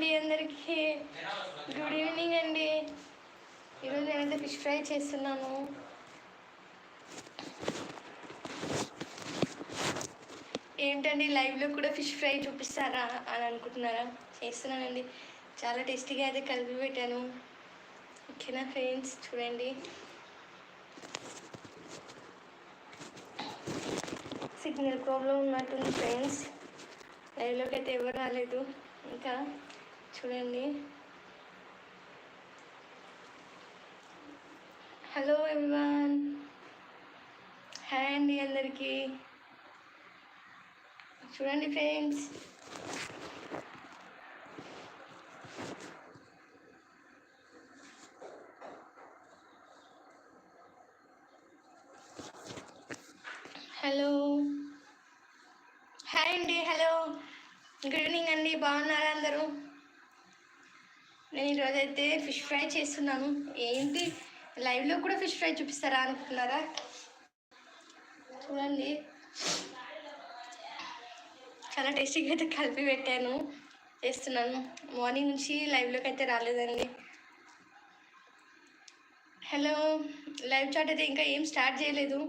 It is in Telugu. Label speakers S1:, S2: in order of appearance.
S1: అండి అందరికీ గుడ్ ఈవినింగ్ అండి. ఈరోజు నేనైతే ఫిష్ ఫ్రై చేస్తున్నాను. ఏంటండి లైవ్లో కూడా ఫిష్ ఫ్రై చూపిస్తారా అని అనుకుంటున్నారా? చేస్తున్నానండి. చాలా టేస్టీగా అయితే కలిపి పెట్టాను. ఓకేనా ఫ్రెండ్స్, చూడండి. సిగ్నల్ ప్రాబ్లం ఉన్నట్టుంది ఫ్రెండ్స్. లైవ్లోకి అయితే ఎవరు రాలేదు ఇంకా. చూడండి. హలో ఎవ్రీవన్, హాయ్ అండి అందరికీ. చూడండి ఫ్రెండ్స్, హలో, హాయ్ అండి. హలో, గుడ్ ఈవినింగ్ అండి. బాగున్నారా అందరూ? నేను ఈరోజు అయితే ఫిష్ ఫ్రై చేస్తున్నాను. ఏంటి లైవ్లో కూడా ఫిష్ ఫ్రై చూపిస్తారా అనుకుంటున్నారా? చూడండి, చాలా టేస్టీగా అయితే కలిపి పెట్టాను, చేస్తున్నాను. మార్నింగ్ నుంచి లైవ్లోకి అయితే రాలేదండి. హలో, లైవ్ చాట్ అయితే ఇంకా ఏం స్టార్ట్ చేయలేదు.